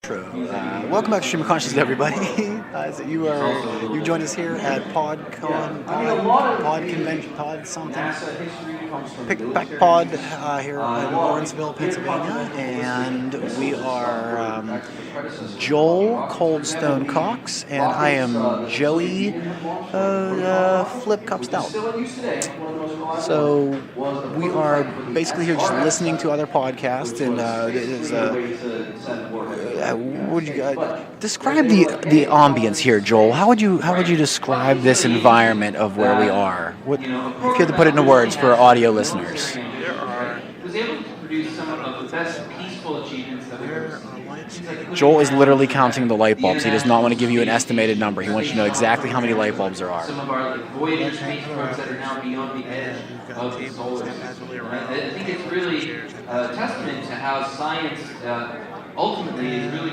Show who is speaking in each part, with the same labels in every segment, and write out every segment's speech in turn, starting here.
Speaker 1: Welcome back to Stream of Consciousness, everybody. You joined us here at PodCon, Pod Convention, Pod something, Pick Back Pod here in Lawrenceville, Pennsylvania, and we are Joel Coldstone Cox, and I am Joey Flip Cup Stout. So we are basically here just listening to other podcasts, and would you describe the ambience here, Joel? How would you describe this environment of where we are? If you had to put it into words for audio listeners. Joel is literally counting the light bulbs. He does not want to give you an estimated number. He wants you to know exactly how many light bulbs there are.
Speaker 2: Some of our voyager space probes that are now beyond the edge of the solar system. I think it's really a testament to how science ultimately is really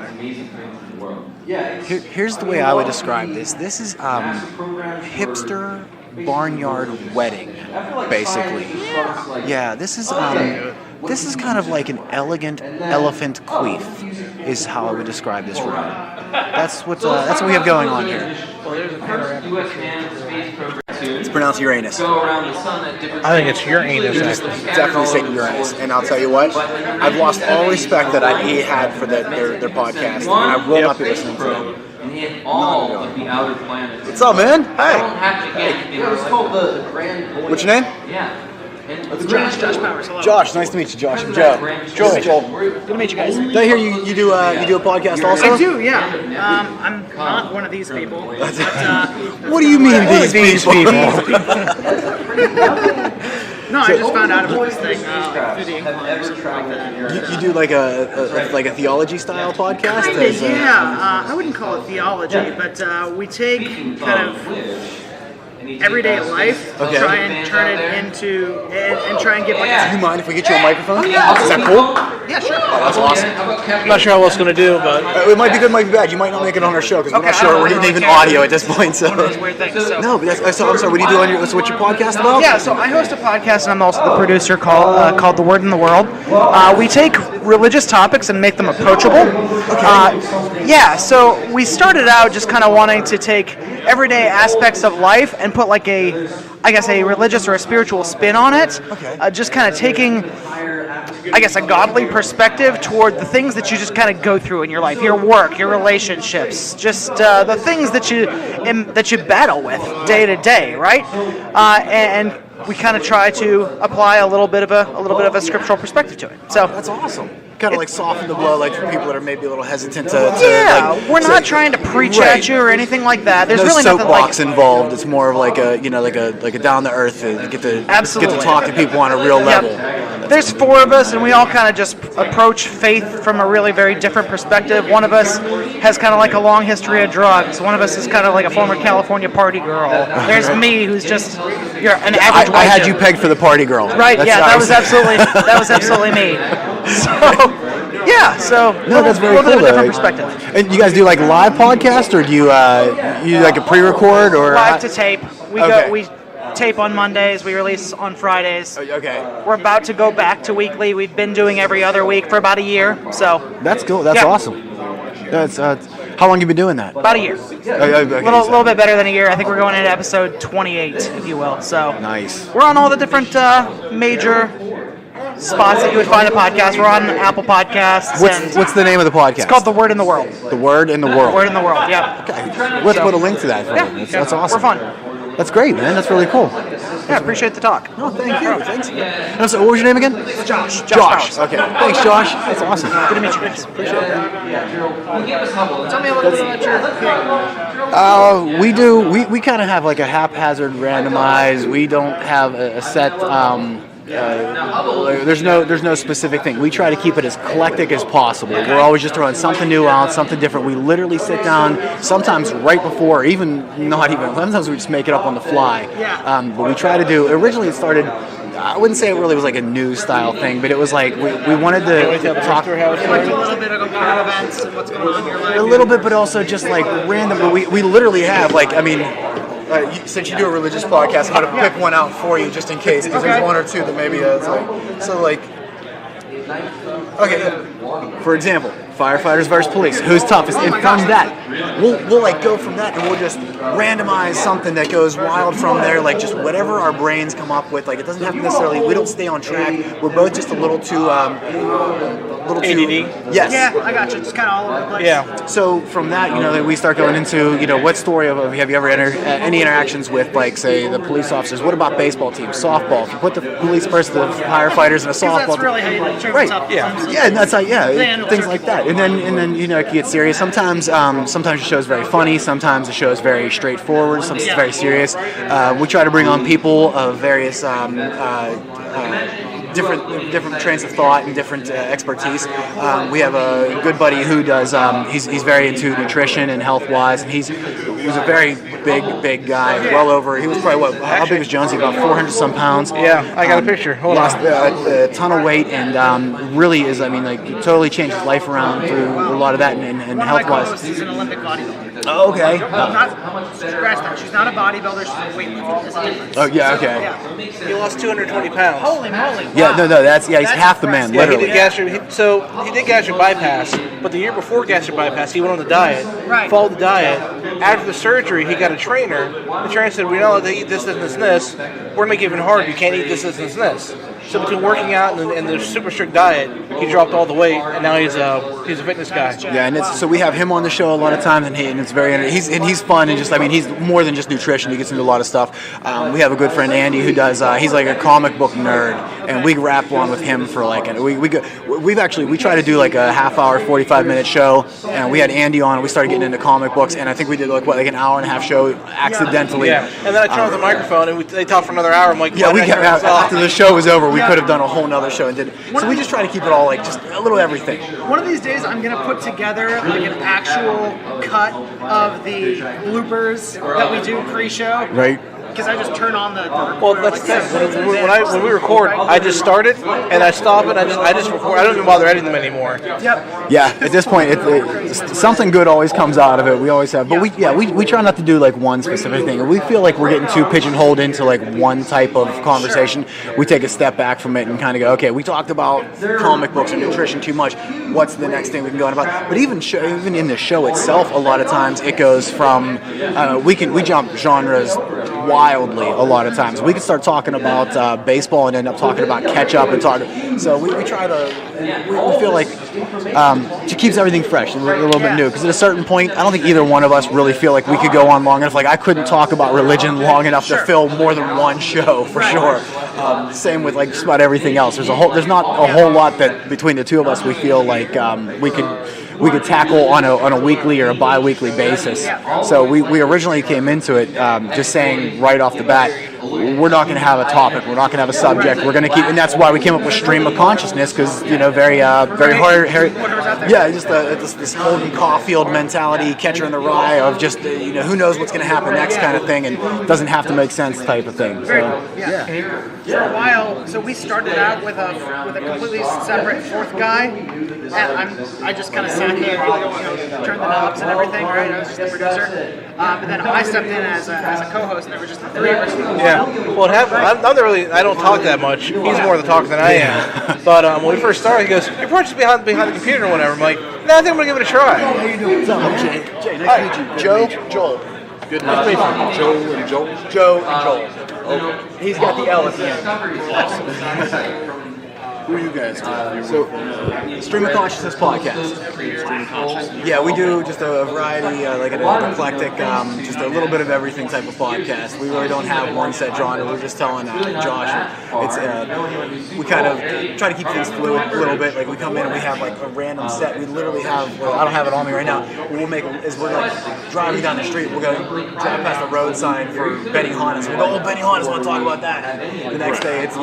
Speaker 2: amazing things in the world.
Speaker 1: Here's the way I would describe this. This is hipster barnyard wedding, basically. Yeah, this is kind of like an elegant elephant queef, is how I would describe this room. That's what we have going on here. It's pronounced Uranus.
Speaker 3: I think it's Uranus.
Speaker 1: Definitely say Uranus, and I'll tell you what, I've lost all respect that he had for their podcast, and I will not be listening to them.
Speaker 2: And he had all of the outer planets.
Speaker 1: What's up, man?
Speaker 2: Hey. It's called the Grand.
Speaker 1: What's your name?
Speaker 2: Yeah.
Speaker 3: Josh Powers. Hello.
Speaker 1: Josh, nice to meet you, Josh. I'm Joe. Joel.
Speaker 3: Good to meet you guys.
Speaker 1: Did I hear you do a podcast also?
Speaker 3: I do, yeah. I'm not one of these people. But,
Speaker 1: what do you mean these people?
Speaker 3: No, I just found out about this thing through the Inquirer.
Speaker 1: You do like a theology style podcast?
Speaker 3: Yeah. I wouldn't call it theology, but we take kind of everyday life, try and turn it into, and try and give like
Speaker 1: Do you mind if we get you a microphone? Is that cool?
Speaker 3: Yeah, sure.
Speaker 1: Oh, that's awesome.
Speaker 3: I'm not sure how it's going to do, but
Speaker 1: it might be good, might be bad. You might not make it on our show because we're not sure we're even audio at this point. So
Speaker 3: one of those weird things.
Speaker 1: No, but I'm sorry. What do you do on your? So what's your podcast about?
Speaker 3: Yeah, so I host a podcast, and I'm also the producer called The Word in the World. We take religious topics and make them approachable. So we started out just kind of wanting to take everyday aspects of life and put like a religious or a spiritual spin on it. Just kind of taking, a godly perspective toward the things that you just kind of go through in your life, your work, your relationships, just the things that you battle with day to day, right? And we kind of try to apply a little bit of a scriptural perspective to it. So
Speaker 1: that's awesome. Kind of like soften the blow, like for people that are maybe a little hesitant to
Speaker 3: we're not trying to preach at you or anything like that. There's
Speaker 1: no
Speaker 3: really nothing
Speaker 1: soapbox involved. It's more of like a down to earth, get to talk to people on a real level.
Speaker 3: There's four of us, and we all kind of just approach faith from a really very different perspective. One of us has kind of like a long history of drugs. One of us is kind of like a former California party girl. There's me, who's just an average white
Speaker 1: I had
Speaker 3: dude.
Speaker 1: you pegged for the party girl.
Speaker 3: Right? That was absolutely me.
Speaker 1: That's very cool.
Speaker 3: A different perspective.
Speaker 1: And you guys do like live podcast, or do you like a pre-record or
Speaker 3: live to tape? We tape on Mondays. We release on Fridays.
Speaker 1: Okay.
Speaker 3: We're about to go back to weekly. We've been doing every other week for about a year. So
Speaker 1: that's cool. That's awesome. That's how long have you been doing that?
Speaker 3: About a year. A little bit better than a year. I think we're going into episode 28, if you will. So
Speaker 1: nice.
Speaker 3: We're on all the different major spots that you would find a podcast. We're on Apple Podcasts.
Speaker 1: What's the name of the podcast?
Speaker 3: It's called The Word in the World.
Speaker 1: The Word in the World.
Speaker 3: Word in the World. Yeah.
Speaker 1: Okay. Let's put a link to that. That's awesome.
Speaker 3: We're fun.
Speaker 1: That's great, man. That's really cool.
Speaker 3: Yeah, appreciate the talk.
Speaker 1: No, thank you. Thanks. And so, what was your name again?
Speaker 3: Josh.
Speaker 1: Okay. Thanks, Josh. That's awesome.
Speaker 3: Good to meet you guys.
Speaker 1: Appreciate it.
Speaker 3: Tell me a little bit about your
Speaker 1: thing. We kind of have like a haphazard randomized. We don't have a set. There's no specific thing. We try to keep it as eclectic as possible. We're always just throwing something new out, something different. We literally sit down, sometimes right before, sometimes we just make it up on the fly. But we try to do. Originally, it started. I wouldn't say it really was like a news style thing, but it was like we wanted to talk.
Speaker 3: a little bit of current events and what's going on in your life.
Speaker 1: A little bit, but also just like random. But we literally have since you do a religious podcast, I'm going to pick one out for you just in case, because there's one or two that maybe it's like, so like, Okay, for example, firefighters versus police. Who's toughest? And from that, we'll like go from that, and we'll just randomize something that goes wild from there. Like just whatever our brains come up with. Like it doesn't have to necessarily. We don't stay on track. We're both just a little too
Speaker 4: ADD.
Speaker 1: Yes.
Speaker 3: Yeah, I got you. Just kind of all over the place.
Speaker 4: Yeah.
Speaker 1: So from that, then we start going into, what story have you ever any interactions with, like, say, the police officers? What about baseball teams, softball? If you put the police versus the firefighters in a softball,
Speaker 3: that's really how you determine
Speaker 1: right?
Speaker 3: tough
Speaker 1: Yeah,
Speaker 3: times.
Speaker 1: yeah, and that's how,
Speaker 3: Then
Speaker 1: things like that. And then it can get serious. Sometimes the show is very funny. Sometimes the show is very straightforward. Sometimes it's very serious. We try to bring on people of various different trains of thought and different expertise. We have a good buddy who does. He's very into nutrition and health wise, and he was a very big guy. Well over. He was probably how big was Jonesy? About 400 some pounds.
Speaker 4: Yeah, I got a picture. Hold
Speaker 1: lost
Speaker 4: on.
Speaker 1: a ton of weight and really is. Totally changed his life around through a lot of that and
Speaker 3: One of my
Speaker 1: health wise.
Speaker 3: co-hosts is an Olympic bodybuilder.
Speaker 1: Oh, okay.
Speaker 3: Scratch that. She's not a bodybuilder. She's a weightlifter. There's a difference.
Speaker 1: Oh yeah. Okay.
Speaker 3: Yeah.
Speaker 4: He lost 220 pounds.
Speaker 3: Holy moly.
Speaker 1: Yeah. No. He's half the man.
Speaker 4: Yeah, he
Speaker 1: Literally.
Speaker 4: did gastric bypass, but the year before gastric bypass, he went on the diet,
Speaker 3: Right.
Speaker 4: followed the diet. After the surgery, he got a trainer. The trainer said, "We're not allowed to eat this, and this. We're gonna make it even harder. You can't eat this, and this." So between working out and the super strict diet, he dropped all the weight, and now he's a fitness guy.
Speaker 1: Yeah, and so we have him on the show a lot of times, and it's very he's fun and he's more than just nutrition. He gets into a lot of stuff. We have a good friend Andy who does. He's like a comic book nerd, and we rap on with him for like we try to do like a half hour, 45-minute show, and we had Andy on, and we started getting into comic books, and I think we did like an hour and a half show accidentally.
Speaker 4: Yeah, and then I turned on the microphone, and they talked for another hour. I'm like,
Speaker 1: yeah,
Speaker 4: why did I turn this off?
Speaker 1: after the show was over, we could have done a whole nother show and did it. So we just try to keep it all like just a little everything.
Speaker 3: One of these days, I'm gonna put together like an actual cut of the bloopers that we do pre-show.
Speaker 1: Right.
Speaker 3: Because I just turn on the
Speaker 4: Well,
Speaker 3: recorder,
Speaker 4: that's the thing. When we record, I just start it and I stop it. I just record. I don't even bother editing them anymore.
Speaker 3: Yep.
Speaker 1: Yeah, at this point, something good always comes out of it. We always have, but we try not to do like one specific thing. If we feel like we're getting too pigeonholed into like one type of conversation, we take a step back from it and kind of go, okay, we talked about comic books and nutrition too much. What's the next thing we can go on about? But even in the show itself, a lot of times it goes from we jump genres wildly a lot of times. We can start talking about baseball and end up talking about catch-up and talking. So we try to, we feel like it keeps everything fresh and a little bit new. Because at a certain point, I don't think either one of us really feel like we could go on long enough. Like I couldn't talk about religion long enough to fill more than one show for sure. Same with like just about everything else. There's not a whole lot that between the two of us we feel like we could tackle on a weekly or a bi-weekly basis. So we originally came into it just saying right off the bat, we're not going to have a topic, we're not going to have a subject, we're going to keep, and that's why we came up with stream of consciousness, because very hard, yeah, just this Holden Caulfield mentality, catcher in the rye of just who knows what's going to happen next kind of thing, and doesn't have to make sense type of thing. So, yeah.
Speaker 3: For a while, so we started out with a completely separate fourth guy, and I just kind of sat there and turned the knobs and everything, right? I was just the producer. But then I stepped in as a co-host, and there were just the three of us.
Speaker 4: Yeah. Well, I'm not really. I don't talk that much. He's more the talker than I am. But when we first started, he goes, "You're probably just behind the computer or whatever." I'm like, "No, I think I'm gonna give it a try."
Speaker 1: How you doing? Jay, nice to meet you. Joel.
Speaker 5: Good night. Joe and Joel.
Speaker 1: Joe and Joel. Okay. He's got the L at the end.
Speaker 5: Who are you guys doing?
Speaker 1: So, Stream of Consciousness podcast. Yeah, we do just a variety, like an eclectic, just a little bit of everything type of podcast. We really don't have one set genre. We're just telling Josh, we kind of try to keep things fluid a little bit. Like we come in and we have like a random set. We literally have, I don't have it on me right now. We'll make as we're like driving down the street, we're going to drive past a road sign for Benny Hannes. We go, oh, Benny Hannes, want to talk about that. The next day, it's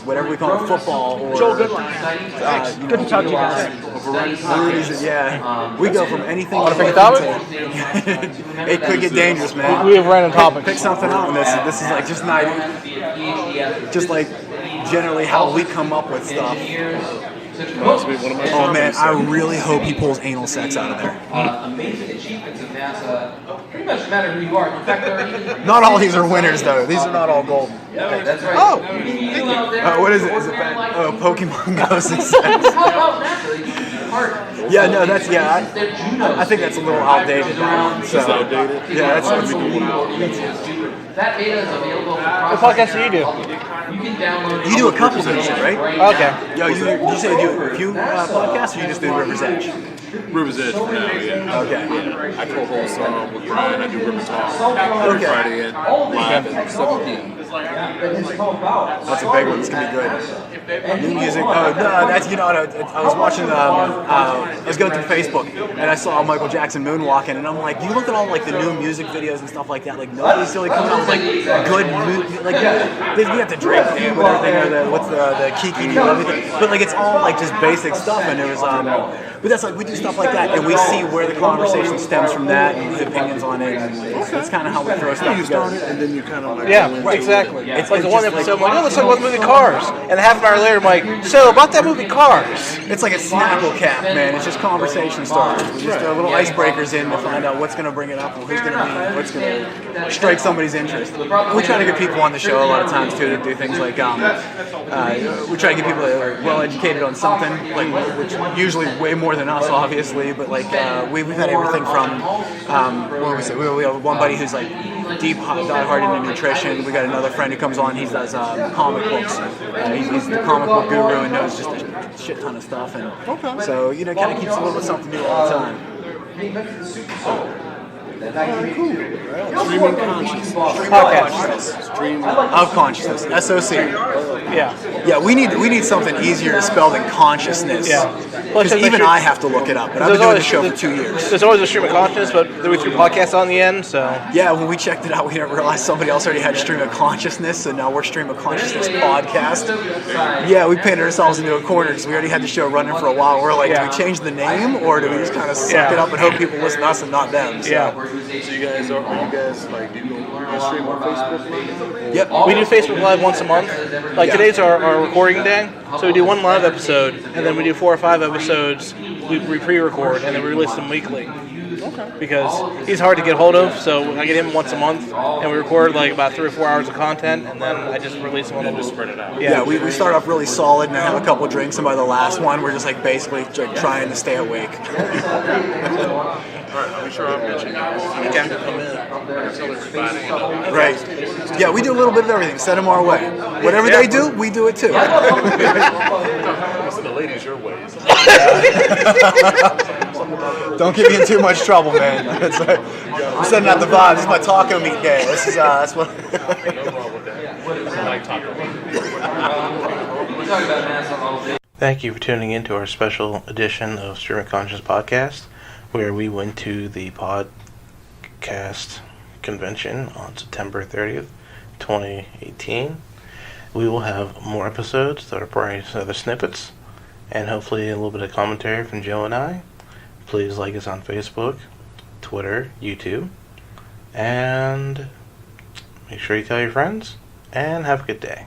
Speaker 1: whatever we call it, football or
Speaker 3: Joel Goodline. Good to talk to you guys.
Speaker 1: Yeah, we go from anything.
Speaker 4: Want to pick a topic?
Speaker 1: It could get dangerous, man.
Speaker 4: We have random topics.
Speaker 1: Pick something out on this. This is like just like generally how we come up with stuff. Oh man, I really hope he pulls anal sex out of there.
Speaker 2: Amazing achievements of NASA. Pretty much no matter who you are. In fact, there are even
Speaker 1: Not all these are winners though. These are not all gold.
Speaker 2: that's right.
Speaker 1: Oh,
Speaker 2: You out there,
Speaker 1: what is it? Is it bad? Oh, Pokemon Go success. Yeah, no, that's I think that's a little outdated now. So
Speaker 5: outdated?
Speaker 1: yeah, that's
Speaker 2: That beta is available for
Speaker 4: What podcast do you do?
Speaker 2: You can download.
Speaker 1: you do a couple things, right?
Speaker 4: Okay.
Speaker 1: Yo, you say you do a few podcasts, or you just do River's Edge?
Speaker 5: River's Edge for now, yeah.
Speaker 1: Okay.
Speaker 5: Yeah. I co-host with Brian. I do River Talk every
Speaker 1: Okay.
Speaker 5: Friday at live at 7 p.m.
Speaker 1: That's a big one. It's gonna be good. New music. Oh no, that's I was watching. I was going through Facebook and I saw Michael Jackson moonwalking, and I'm like, you look at all like the new music videos and stuff like that. Like nobody's really coming out with like good like we got the Drake thing with everything, or the Kiki deal, everything. But like it's all like just basic stuff, and it was But that's like we do stuff like that, and we see where the conversation stems from that, and the opinions on it. And it's kind of how we throw stuff
Speaker 5: You start
Speaker 1: together.
Speaker 5: it, and then you kind of like
Speaker 4: Yeah,
Speaker 5: go into
Speaker 4: exactly.
Speaker 5: it.
Speaker 4: It's like the one episode, I'm like, oh, let's talk about the movie Cars. And half an hour later, I'm like, so about that movie Cars.
Speaker 1: It's like a Snapple cap, man. It's just conversation starters. We just throw little icebreakers in to find out what's going to bring it up, and who's going to be, what's going to strike somebody's interest. We try to get people on the show a lot of times too to do things like we try to get people that are well educated on something, like which usually way more than us, obviously. But like we've had everything from what was it? We have one buddy who's like deep diehard into nutrition. We got another friend who comes on. He does comic books. He's the comic book guru and knows just a shit ton of stuff. And so kind of keeps a little bit something new all the time.
Speaker 5: Streaming consciousness. Stream
Speaker 1: Of consciousness, SOC.
Speaker 4: Yeah.
Speaker 1: Yeah, we need something easier to spell than consciousness.
Speaker 4: Yeah.
Speaker 1: Because even I have to look it up. But I've been doing the show for 2 years.
Speaker 4: There's always a stream of consciousness, but we threw podcasts on the end, so.
Speaker 1: Yeah, when we checked it out, we didn't realize somebody else already had Stream of Consciousness, so now we're Stream of Consciousness Podcast. Yeah, we painted ourselves into a corner because we already had the show running for a while. We're like, do we change the name, or do we just kind of suck it up and hope people listen to us and not them? So.
Speaker 4: Yeah.
Speaker 5: So you guys are you guys like do you stream on Facebook Live?
Speaker 1: Yep.
Speaker 4: We do Facebook Live once a month. Like today's our recording day, so we do one live episode, and then we do 4 or 5 episodes. We pre-record, and then we release them weekly. Because he's hard to get hold of, so I get him once a month, and we record like about 3 or 4 hours of content, and then I just release them and just spread it out.
Speaker 1: Yeah, we start off really solid and then have a couple drinks, and by the last one, we're just like basically like, trying to stay awake.
Speaker 5: Alright, I'll be sure I'll mention you.
Speaker 1: Okay.
Speaker 5: Come in. Tell everybody.
Speaker 1: Right. Yeah, we do a little bit of everything. Send them our way. Whatever they do, we do it too.
Speaker 5: Listen to ladies your ways.
Speaker 1: Don't get me in too much trouble, man. It's like, I'm setting out the vibes. This is my taco meat day. This is that's what.
Speaker 5: No wrong with that. I like taco.
Speaker 2: We talk about NASA all day.
Speaker 4: Thank you for tuning in to our special edition of Stream of Conscious Podcast, where we went to the podcast convention on September 30th, 2018. We will have more episodes that are probably other snippets, and hopefully a little bit of commentary from Joe and I. Please like us on Facebook, Twitter, YouTube, and make sure you tell your friends, and have a good day.